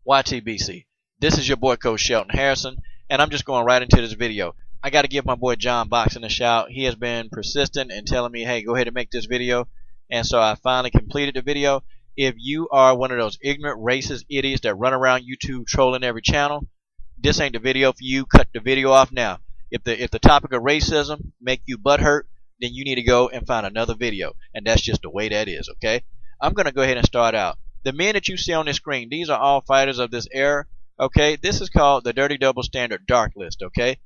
YTBC. This is your boy Coach Shelton Harrison, and I'm just going right into this video. I got to give my boy John Boxing a shout. He has been persistent in telling me, hey, go ahead and make this video, and so I finally completed the video. If you are one of those ignorant, racist idiots that run around YouTube trolling every channel, this ain't the video for you. Cut the video off now. If the topic of racism make you butthurt, then you need to go and find another video, and that's just the way that is, okay? I'm going to go ahead and start out. The men that you see on this screen, these are all fighters of this era, okay? This is called the Dirty Double Standard Dark List, okay?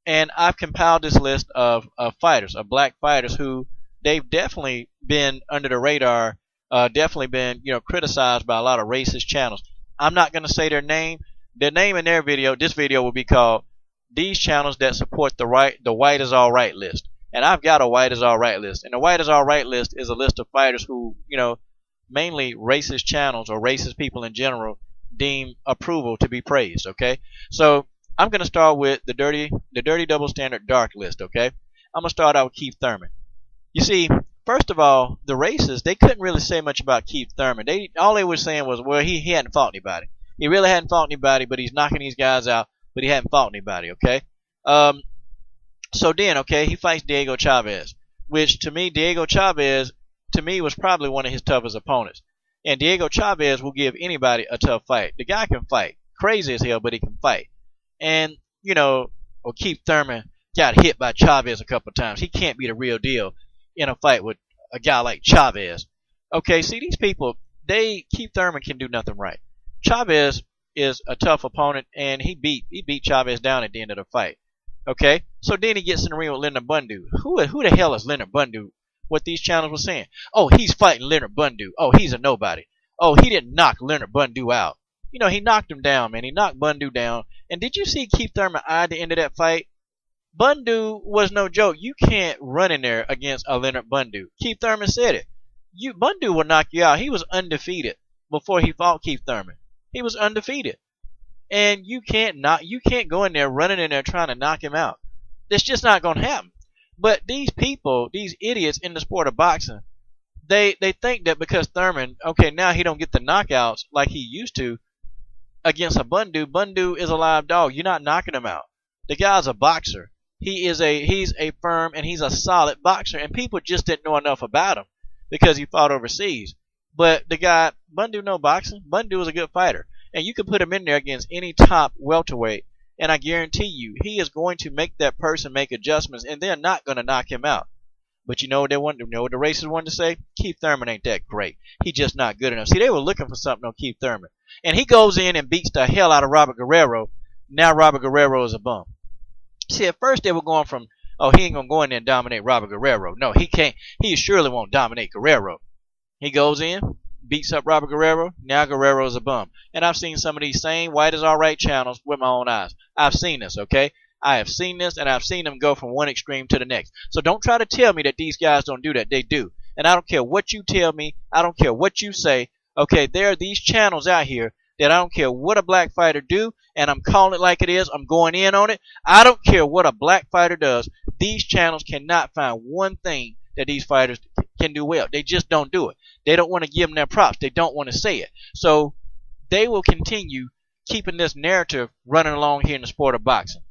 And I've compiled this list of fighters, of black fighters who they've definitely been under the radar, definitely been, criticized by a lot of racist channels. I'm not going to say their name. Their name in their video, this video will be called These Channels That Support the White is Alright List. And I've got a White is Alright list. And the White is Alright list is a list of fighters who, mainly racist channels or racist people in general deem approval to be praised, okay? So I'm going to start with the dirty double standard dark list, okay? I'm going to start out with Keith Thurman. You see, first of all, the racists, they couldn't really say much about Keith Thurman. All they were saying was, well, he hadn't fought anybody. He really hadn't fought anybody, but he's knocking these guys out, but he hadn't fought anybody, okay? So then, okay, he fights Diego Chavez, which to me, Diego Chavez, to me, was probably one of his toughest opponents. And Diego Chavez will give anybody a tough fight. The guy can fight. Crazy as hell, but he can fight. And, Keith Thurman got hit by Chavez a couple of times. He can't be the real deal in a fight with a guy like Chavez. Okay, see, these people, Keith Thurman can do nothing right. Chavez is a tough opponent, and he beat Chavez down at the end of the fight. Okay, so then he gets in the ring with Leonard Bundu. Who the hell is Leonard Bundu? What these channels were saying. Oh, he's fighting Leonard Bundu. Oh, he's a nobody. Oh, he didn't knock Leonard Bundu out. He knocked him down, man. He knocked Bundu down. And did you see Keith Thurman eye at the end of that fight? Bundu was no joke. You can't run in there against a Leonard Bundu. Keith Thurman said it. Bundu will knock you out. He was undefeated before he fought Keith Thurman. He was undefeated. And you can't go in there running in there trying to knock him out. It's just not going to happen. But these people, these idiots in the sport of boxing, they think that because Thurman, okay, now he don't get the knockouts like he used to against a Bundu. Bundu is a live dog. You're not knocking him out. The guy's a boxer. He's a firm and he's a solid boxer, and people just didn't know enough about him because he fought overseas. But the guy, Bundu no boxing. Bundu is a good fighter, and you can put him in there against any top welterweight, and I guarantee you, he is going to make that person make adjustments, and they're not going to knock him out. But you know what the racists wanted to say? Keith Thurman ain't that great. He's just not good enough. See, they were looking for something on Keith Thurman. And he goes in and beats the hell out of Robert Guerrero. Now Robert Guerrero is a bum. See, at first they were going from, oh, he ain't going to go in there and dominate Robert Guerrero. No, he can't. He surely won't dominate Guerrero. He goes in, beats up Robert Guerrero. Now Guerrero is a bum. And I've seen some of these same White is Alright channels with my own eyes. I've seen this, okay? I have seen this, and I've seen them go from one extreme to the next. So don't try to tell me that these guys don't do that. They do. And I don't care what you tell me. I don't care what you say. Okay, there are these channels out here that I don't care what a black fighter do, and I'm calling it like it is. I'm going in on it. I don't care what a black fighter does. These channels cannot find one thing that these fighters can do well. They just don't do it. They don't want to give them their props. They don't want to say it. So they will continue keeping this narrative running along here in the sport of boxing.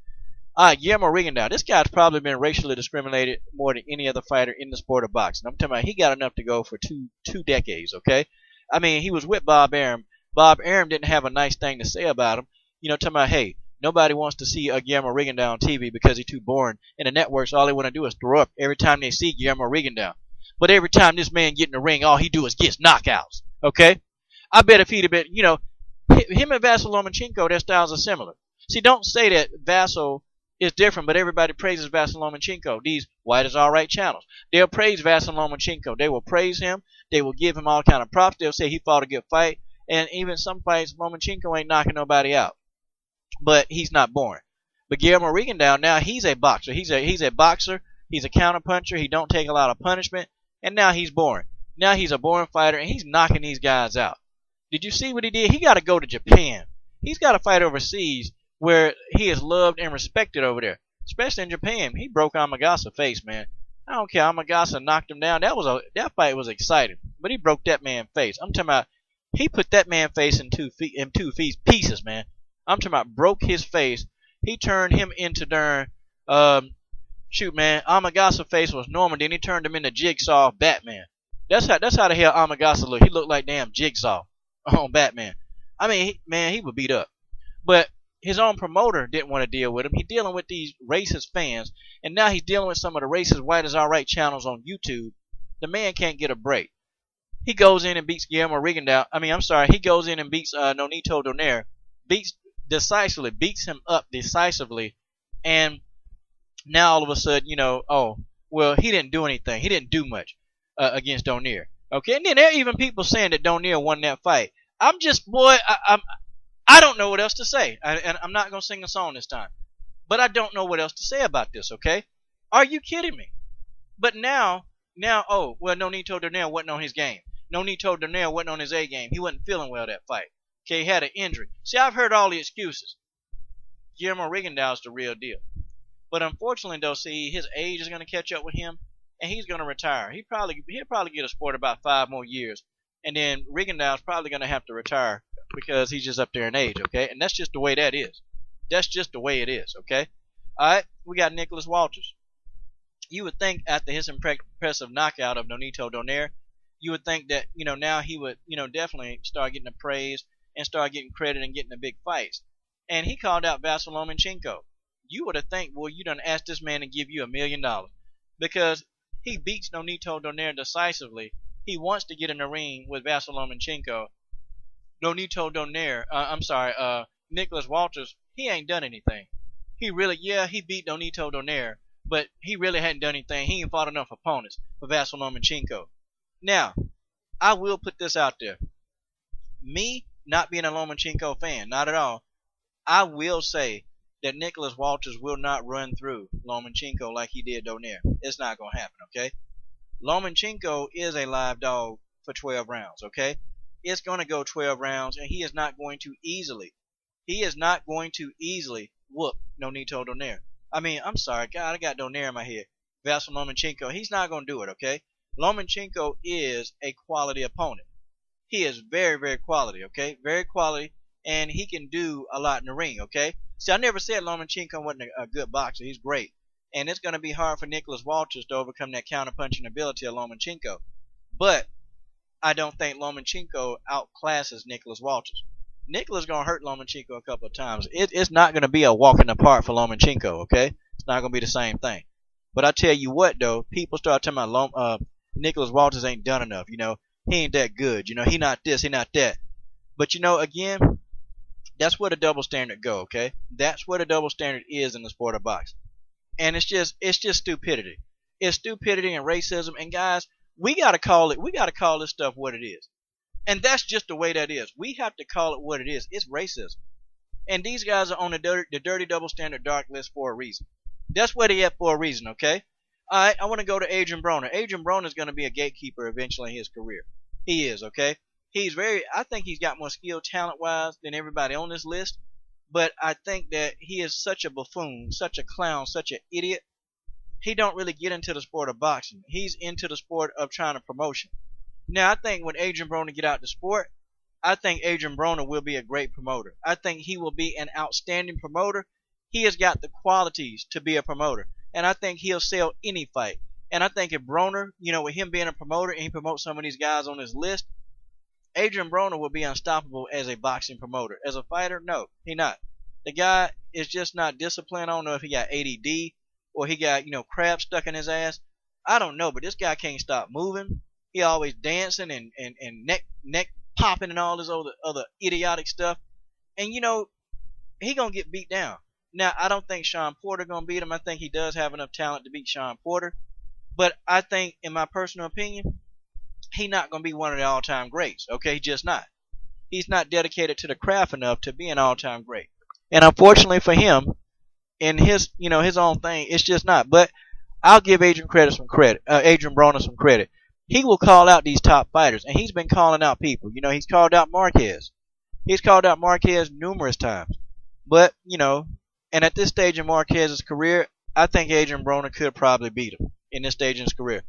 All right, Guillermo Rigondeaux. This guy's probably been racially discriminated more than any other fighter in the sport of boxing. I'm talking about he got enough to go for two decades, okay? I mean, he was with Bob Arum. Bob Arum didn't have a nice thing to say about him. Talking about, hey, nobody wants to see a Guillermo Rigondeaux on TV because he's too boring. And the networks, all they want to do is throw up every time they see Guillermo Rigondeaux. But every time this man get in the ring, all he do is gets knockouts, okay? I bet if he'd have been, him and Vasyl Lomachenko, their styles are similar. See, don't say that Vasyl is different, but everybody praises Vasyl Lomachenko. These White is Alright channels. They'll praise Vasyl Lomachenko. They will praise him. They will give him all kind of props. They'll say he fought a good fight. And even some fights, Lomachenko ain't knocking nobody out. But he's not boring. But Guillermo Rigondeaux, now he's a boxer. He's a boxer. He's a counterpuncher. He don't take a lot of punishment. And now he's boring. Now he's a boring fighter, and he's knocking these guys out. Did you see what he did? He got to go to Japan. He's got to fight overseas where he is loved and respected over there, especially in Japan. He broke Amagasa's face, man. I don't care. Amagasa knocked him down. That fight was exciting, but he broke that man's face. I'm talking about He put that man face in two pieces, man. I'm talking about broke his face. He turned him into darn shoot, man. Amagasa face was normal. Then he turned him into Jigsaw Batman. That's how the hell Amagasa looked. He looked like damn Jigsaw on Batman. I mean, man, he would beat up. But his own promoter didn't want to deal with him. He's dealing with these racist fans, and now he's dealing with some of the racist White is Alright channels on YouTube. The man can't get a break. He goes in and beats Guillermo Rigondeaux. He goes in and beats Nonito Donaire, beats him up decisively, and now all of a sudden, oh, well, he didn't do anything. He didn't do much against Donaire. Okay, and then there are even people saying that Donaire won that fight. I'm just, boy, I don't know what else to say, and I'm not gonna sing a song this time, but I don't know what else to say about this. Okay, are you kidding me? But now, oh, well, Nonito Donaire wasn't on his game. Nonito Donaire wasn't on his A game. He wasn't feeling well that fight. Okay, he had an injury. See, I've heard all the excuses. Guillermo Rigondeaux's the real deal. But unfortunately, though, see, his age is going to catch up with him, and he's going to retire. He'll probably get a sport about 5 more years, and then Rigondeaux's probably going to have to retire because he's just up there in age, okay? And that's just the way that is. That's just the way it is, okay? All right, we got Nicholas Walters. You would think after his impressive knockout of Nonito Donaire, you would think that, now he would, definitely start getting the praise and start getting credit and getting the big fights. And he called out Vasyl Lomachenko. You would have think, well, you done asked this man to give you $1 million because he beats Nonito Donaire decisively. He wants to get in the ring with Vasyl Lomachenko. Nicholas Walters, he ain't done anything. He beat Nonito Donaire, but he really hadn't done anything. He ain't fought enough opponents for Vasyl Lomachenko. Now, I will put this out there. Me not being a Lomachenko fan, not at all, I will say that Nicholas Walters will not run through Lomachenko like he did Donaire. It's not going to happen, okay? Lomachenko is a live dog for 12 rounds, okay? It's going to go 12 rounds, and he is not going to easily whoop Nonito Donaire. I'm sorry, God, I got Donaire in my head. Vasyl Lomachenko, he's not going to do it, okay? Lomachenko is a quality opponent. He is very, very quality, okay? Very quality, and he can do a lot in the ring, okay? See, I never said Lomachenko wasn't a good boxer. He's great. And it's going to be hard for Nicholas Walters to overcome that counterpunching ability of Lomachenko. But I don't think Lomachenko outclasses Nicholas Walters. Nicholas going to hurt Lomachenko a couple of times. It's not going to be a walk in the park for Lomachenko, okay? It's not going to be the same thing. But I tell you what, though, people start talking about Nicholas Walters ain't done enough. He ain't that good. He not this, he not that. But, again, that's where the double standard go, okay? That's where the double standard is in the sport of boxing. And it's just stupidity. It's stupidity and racism. And guys, we gotta call this stuff what it is. And that's just the way that is. We have to call it what it is. It's racism. And these guys are on the dirty double standard dark list for a reason. That's where they at for a reason, okay? Alright, I want to go to Adrian Broner. Adrian Broner is going to be a gatekeeper eventually in his career. He is, okay? I think he's got more skill talent-wise than everybody on this list. But I think that he is such a buffoon, such a clown, such an idiot. He don't really get into the sport of boxing. He's into the sport of trying to promotion. Now, I think when Adrian Broner get out the sport, I think Adrian Broner will be a great promoter. I think he will be an outstanding promoter. He has got the qualities to be a promoter. And I think he'll sell any fight. And I think if Broner, with him being a promoter and he promotes some of these guys on his list, Adrian Broner will be unstoppable as a boxing promoter. As a fighter, no, he not. The guy is just not disciplined. I don't know if he got ADD or he got, crab stuck in his ass. I don't know, but this guy can't stop moving. He always dancing and neck popping and all this other idiotic stuff. And, he going to get beat down. Now, I don't think Sean Porter going to beat him. I think he does have enough talent to beat Sean Porter. But I think, in my personal opinion, he's not going to be one of the all-time greats. Okay, just not. He's not dedicated to the craft enough to be an all-time great. And unfortunately for him, in his own thing, it's just not. But I'll give Adrian Broner some credit. He will call out these top fighters, and he's been calling out people. He's called out Marquez. He's called out Marquez numerous times. But, and at this stage in Marquez's career, I think Adrian Broner could probably beat him in this stage in his career.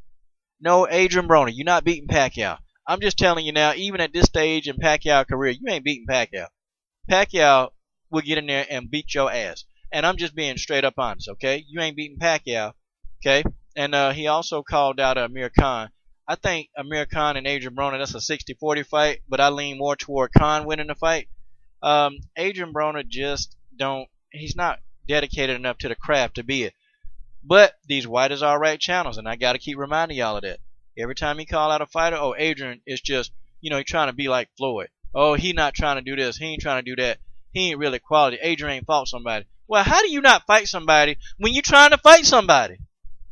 No, Adrian Broner, you're not beating Pacquiao. I'm just telling you now, even at this stage in Pacquiao's career, you ain't beating Pacquiao. Pacquiao will get in there and beat your ass. And I'm just being straight up honest, okay? You ain't beating Pacquiao, okay? And he also called out Amir Khan. I think Amir Khan and Adrian Broner, that's a 60-40 fight, but I lean more toward Khan winning the fight. Adrian Broner just he's not dedicated enough to the craft to be it. But these white is alright channels, and I got to keep reminding y'all of that. Every time he call out a fighter, oh, Adrian is just, he trying to be like Floyd. Oh, he not trying to do this. He ain't trying to do that. He ain't really quality. Adrian ain't fought somebody. Well, how do you not fight somebody when you trying to fight somebody?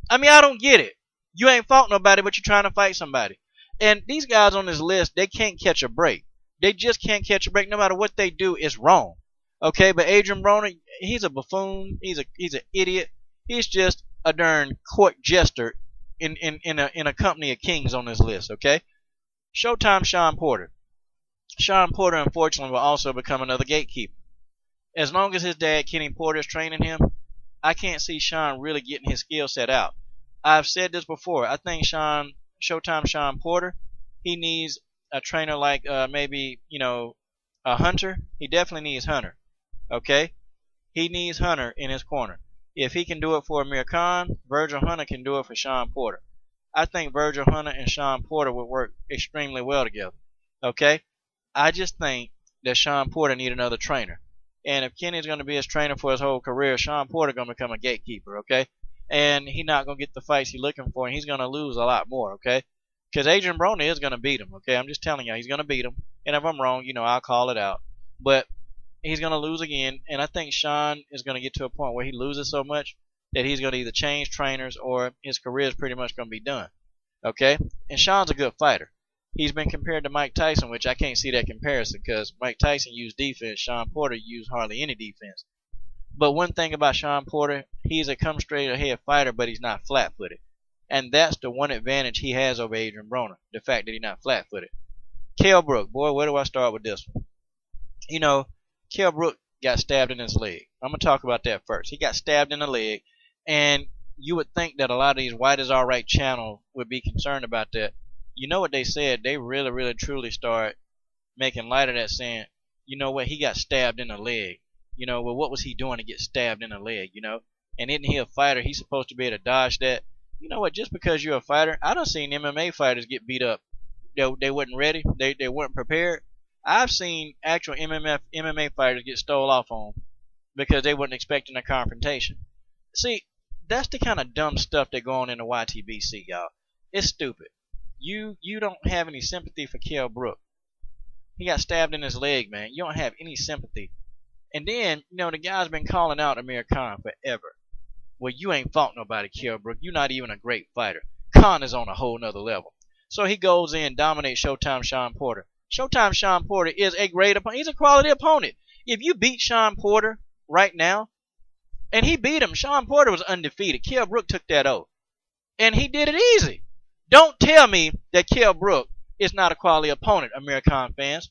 I mean, I don't get it. You ain't fought nobody, but you're trying to fight somebody. And these guys on this list, they can't catch a break. They just can't catch a break. No matter what they do, it's wrong. Okay, but Adrian Broner, he's a buffoon. He's an idiot. He's just a darn court jester in a company of kings on this list. Okay, Showtime Sean Porter. Sean Porter, unfortunately, will also become another gatekeeper. As long as his dad, Kenny Porter, is training him, I can't see Sean really getting his skill set out. I've said this before. I think Showtime Sean Porter, he needs a trainer like maybe, a Hunter. He definitely needs Hunter. Okay? He needs Hunter in his corner. If he can do it for Amir Khan, Virgil Hunter can do it for Sean Porter. I think Virgil Hunter and Sean Porter would work extremely well together. Okay? I just think that Sean Porter need another trainer. And if Kenny's going to be his trainer for his whole career, Sean Porter going to become a gatekeeper, okay? And he's not going to get the fights he's looking for, and he's going to lose a lot more, okay? Because Adrian Broner is going to beat him, okay? I'm just telling you, he's going to beat him. And if I'm wrong, I'll call it out. But he's going to lose again, and I think Sean is going to get to a point where he loses so much that he's going to either change trainers or his career is pretty much going to be done, okay? And Sean's a good fighter. He's been compared to Mike Tyson, which I can't see that comparison because Mike Tyson used defense. Sean Porter used hardly any defense. But one thing about Sean Porter, he's a come straight ahead fighter, but he's not flat-footed. And that's the one advantage he has over Adrian Broner, the fact that he's not flat-footed. Kell Brook, boy, where do I start with this one? Kell Brook got stabbed in his leg. I'm going to talk about that first. He got stabbed in the leg, and you would think that a lot of these white is alright channels would be concerned about that. You know what they said? They really, really, truly start making light of that, saying, you know what, he got stabbed in the leg. Well, what was he doing to get stabbed in the leg, And isn't he a fighter? He's supposed to be able to dodge that. You know what, just because you're a fighter, I done seen MMA fighters get beat up. They wasn't ready. They weren't prepared. I've seen actual MMA fighters get stole off on because they wasn't expecting a confrontation. See, that's the kind of dumb stuff that go on in the YTBC, y'all. It's stupid. You don't have any sympathy for Kell Brook. He got stabbed in his leg, man. You don't have any sympathy. And then, the guy's been calling out Amir Khan forever. Well, you ain't fought nobody, Kell Brook. You're not even a great fighter. Khan is on a whole nother level. So he goes in, dominates Showtime Sean Porter. Showtime Sean Porter is a great opponent. He's a quality opponent. If you beat Sean Porter right now, and he beat him, Sean Porter was undefeated. Kell Brook took that oath. And he did it easy. Don't tell me that Kell Brook is not a quality opponent, Amir Khan fans.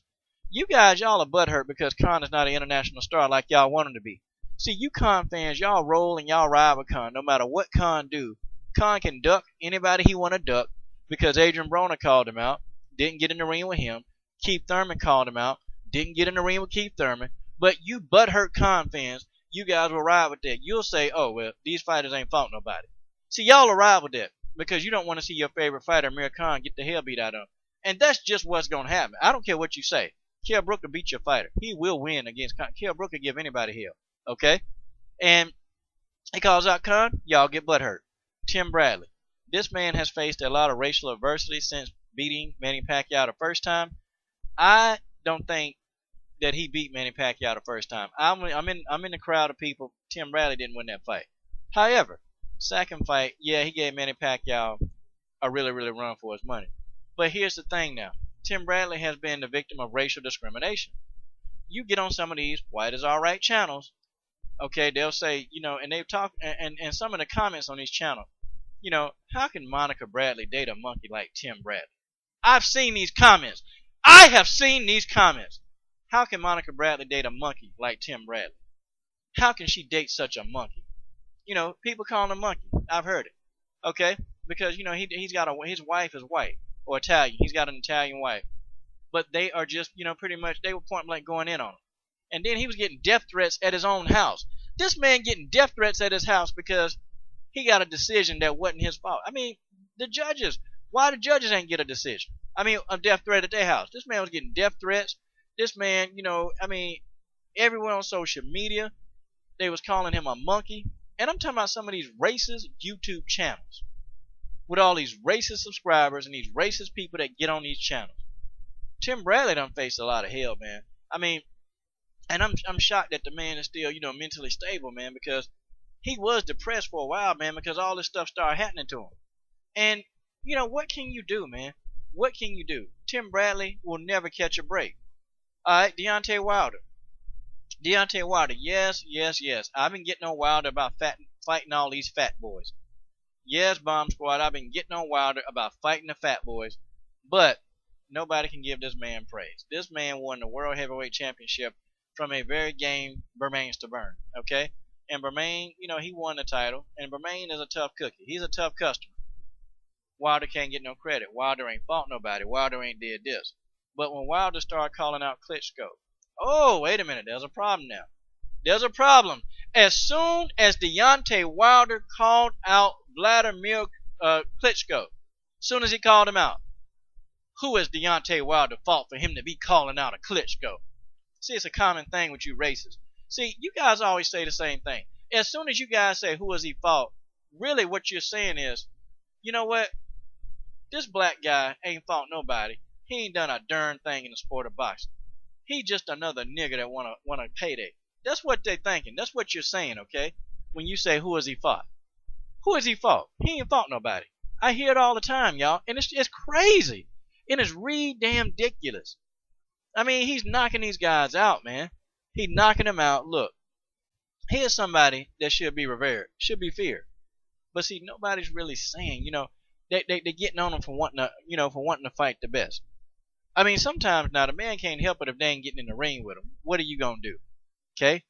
You guys, y'all are butthurt because Khan is not an international star like y'all want him to be. See, you Khan fans, y'all roll and y'all ride with Khan no matter what Khan do. Khan can duck anybody he want to duck because Adrian Broner called him out, didn't get in the ring with him. Keith Thurman called him out, didn't get in the ring with Keith Thurman. But you butthurt Khan fans, you guys will ride with that. You'll say, oh, well, these fighters ain't fought nobody. See, y'all will ride with that because you don't want to see your favorite fighter, Amir Khan, get the hell beat out of him. And that's just what's going to happen. I don't care what you say. Kell Brook will beat your fighter. He will win against Khan. Kell Brook will give anybody hell. Okay? And he calls out Khan, y'all get butthurt. Tim Bradley. This man has faced a lot of racial adversity since beating Manny Pacquiao the first time. I don't think that he beat Manny Pacquiao the first time. I'm in the crowd of people. Tim Bradley didn't win that fight. However, second fight, yeah, he gave Manny Pacquiao a really, really run for his money. But here's the thing now. Tim Bradley has been the victim of racial discrimination. You get on some of these white is alright channels, okay, they'll say, and they talk, and some of the comments on these channels, how can Monica Bradley date a monkey like Tim Bradley? I've seen these comments. I have seen these comments. How can Monica Bradley date a monkey like Tim Bradley? How can she date such a monkey? People call him a monkey. I've heard it. Okay? Because, he's got his wife is white. or Italian. He's got an Italian wife. But they are just, pretty much, they were point blank going in on him. And then he was getting death threats at his own house. This man getting death threats at his house because he got a decision that wasn't his fault. I mean, the judges, why the judges ain't get a decision? I mean, a death threat at their house. This man was getting death threats. This man, everyone on social media, they was calling him a monkey. And I'm talking about some of these racist YouTube channels with all these racist subscribers and these racist people that get on these channels. Tim Bradley done faced a lot of hell, man. I mean, and I'm shocked that the man is still, mentally stable, man, because he was depressed for a while, man, because all this stuff started happening to him. And, what can you do, man? What can you do? Tim Bradley will never catch a break. All right, Deontay Wilder. Yes. I've been getting on Wilder about fighting all these fat boys. Yes, Bomb Squad, I've been getting on Wilder about fighting the fat boys. But nobody can give this man praise. This man won the World Heavyweight Championship from a very game Bermain Stabern, okay? And Bermain, he won the title, and Bermain is a tough cookie. He's a tough customer. Wilder can't get no credit. Wilder ain't fought nobody. Wilder ain't did this. But when Wilder started calling out Klitschko, oh, wait a minute, there's a problem now. There's a problem. As soon as Deontay Wilder called out Vladimir Klitschko, as soon as he called him out, who has Deontay Wilder fought for him to be calling out a Klitschko? See, it's a common thing with you racists. See, you guys always say the same thing. As soon as you guys say, who has he fought, really what you're saying is, you know what? This black guy ain't fought nobody. He ain't done a darn thing in the sport of boxing. He just another nigga that want a payday. That's what they're thinking. That's what you're saying, okay? When you say, who has he fought? Who has he fought? He ain't fought nobody. I hear it all the time, y'all. And it's crazy. And it's damn ridiculous. I mean, he's knocking these guys out, man. He's knocking them out. Look, here's somebody that should be revered, should be feared. But see, nobody's really saying, they're getting on him for wanting to fight the best. I mean, sometimes now the man can't help it if they ain't getting in the ring with him. What are you gonna do? Okay?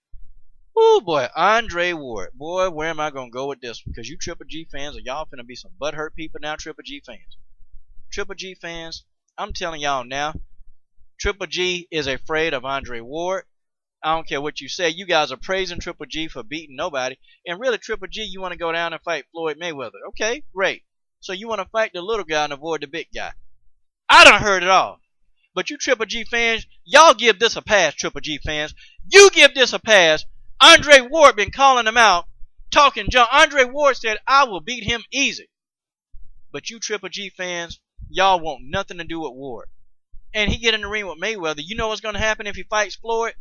Oh boy, Andre Ward. Boy, where am I gonna go with this? Because you Triple G fans, are y'all finna be some butthurt people now, Triple G fans. Triple G fans, I'm telling y'all now, Triple G is afraid of Andre Ward. I don't care what you say. You guys are praising Triple G for beating nobody. And really, Triple G, you want to go down and fight Floyd Mayweather. Okay, great. So you want to fight the little guy and avoid the big guy. I done heard it all. But you Triple G fans, y'all give this a pass, Triple G fans. You give this a pass. Andre Ward been calling him out, talking junk. Andre Ward said, I will beat him easy. But you Triple G fans, y'all want nothing to do with Ward. And he get in the ring with Mayweather. You know what's going to happen if he fights Floyd?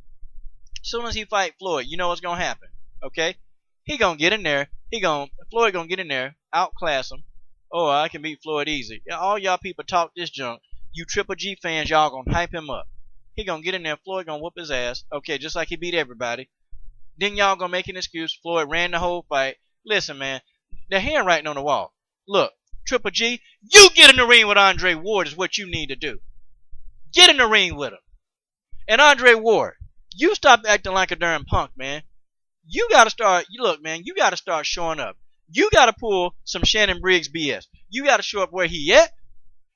As soon as he fight Floyd, you know what's going to happen. Okay? He going to get in there. Floyd going to get in there, outclass him. Oh, I can beat Floyd easy. All y'all people talk this junk. You Triple G fans, y'all going to hype him up. He going to get in there. Floyd going to whoop his ass. Okay, just like he beat everybody. Then y'all going to make an excuse. Floyd ran the whole fight. Listen, man. The handwriting on the wall. Look, Triple G, you get in the ring with Andre Ward is what you need to do. Get in the ring with him. And Andre Ward, you stop acting like a darn punk, man. You got to start, look, man, you got to start showing up. You got to pull some Shannon Briggs BS. You got to show up where he at.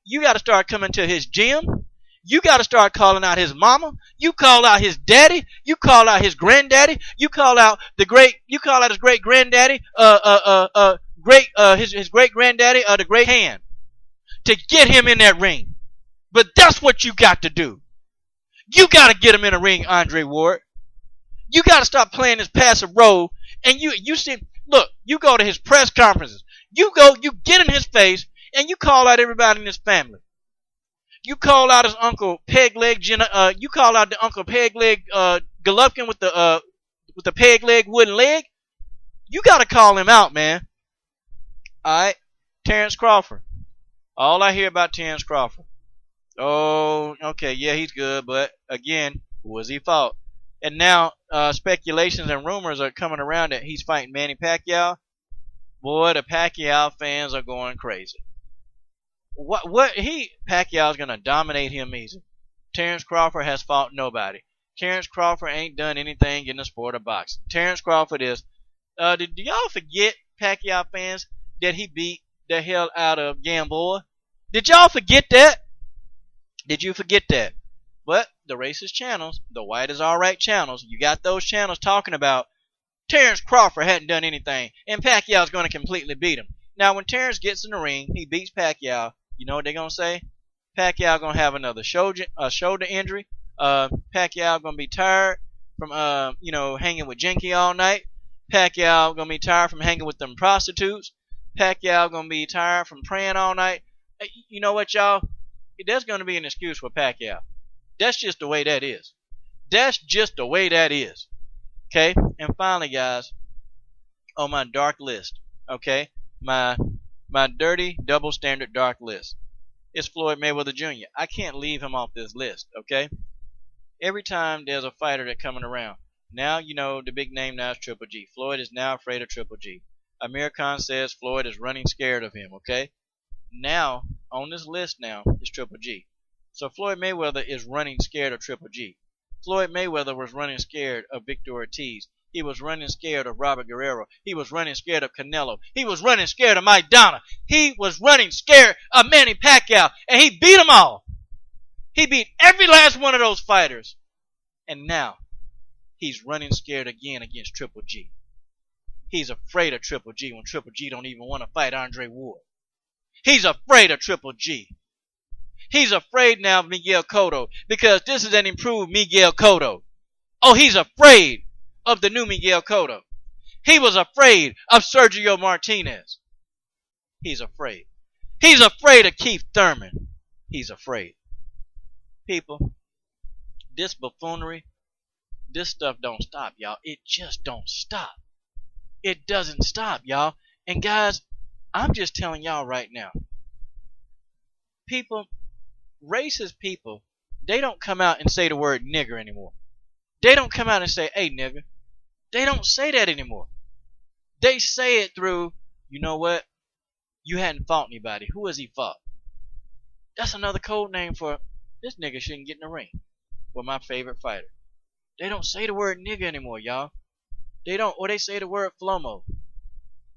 You got to start coming to his gym. You got to start calling out his mama. You call out his daddy. You call out his granddaddy. You call out his great granddaddy, his great granddaddy, the great hand, to get him in that ring. But that's what you got to do. You got to get him in a ring, Andre Ward. You got to stop playing this passive role. And you see, look, you go to his press conferences. You get in his face, and you call out everybody in his family. You call out his uncle Pegleg. You call out the uncle Pegleg Golovkin with the peg leg wooden leg. You got to call him out, man. All right, Terrence Crawford. All I hear about Terrence Crawford. Oh, okay, yeah, he's good, but again, who has he fought? And now speculations and rumors are coming around that he's fighting Manny Pacquiao. Boy, the Pacquiao fans are going crazy. Pacquiao's gonna dominate him easy. Terrence Crawford has fought nobody. Terrence Crawford ain't done anything in the sport of boxing. Terrence Crawford is. Did y'all forget, Pacquiao fans, that he beat the hell out of Gamboa? Did y'all forget that? Did you forget that? But the racist channels, the white is alright channels, you got those channels talking about Terrence Crawford hadn't done anything, and Pacquiao's going to completely beat him. Now, when Terrence gets in the ring, he beats Pacquiao. You know what they're going to say? Pacquiao going to have another shoulder injury. Pacquiao going to be tired from, hanging with Jinky all night. Pacquiao going to be tired from hanging with them prostitutes. Pacquiao going to be tired from praying all night. You know what, y'all? There's going to be an excuse for Pacquiao. That's just the way that is. That's just the way that is. Okay? And finally, guys, on my dark list, okay? My dirty double standard dark list. It's Floyd Mayweather Jr. I can't leave him off this list, okay? Every time there's a fighter that's coming around, now you know the big name now is Triple G. Floyd is now afraid of Triple G. Amir Khan says Floyd is running scared of him, okay? Now, on this list now, is Triple G. So Floyd Mayweather is running scared of Triple G. Floyd Mayweather was running scared of Victor Ortiz. He was running scared of Robert Guerrero. He was running scared of Canelo. He was running scared of Mike Donna. He was running scared of Manny Pacquiao. And he beat them all. He beat every last one of those fighters. And now, he's running scared again against Triple G. He's afraid of Triple G when Triple G don't even want to fight Andre Ward. He's afraid of Triple G. He's afraid now of Miguel Cotto because this is an improved Miguel Cotto. Oh, he's afraid of the new Miguel Cotto. He was afraid of Sergio Martinez. He's afraid. He's afraid of Keith Thurman. He's afraid. People, this buffoonery, this stuff don't stop, y'all. It just don't stop. It doesn't stop, y'all. And guys, I'm just telling y'all right now. People, racist people, they don't come out and say the word nigger anymore. They don't come out and say, hey, nigger. They don't say that anymore. They say it through, you know what? You hadn't fought anybody. Who has he fought? That's another code name for this nigga shouldn't get in the ring with my favorite fighter. They don't say the word nigger anymore, y'all. They don't, or they say the word flomo.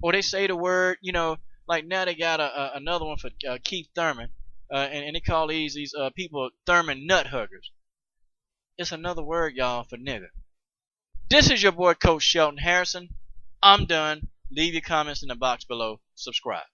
Or they say the word, like now they got another one for Keith Thurman. And they call these people Thurman nut huggers. It's another word, y'all, for nigger. This is your boy, Coach Shelton Harrison. I'm done. Leave your comments in the box below. Subscribe.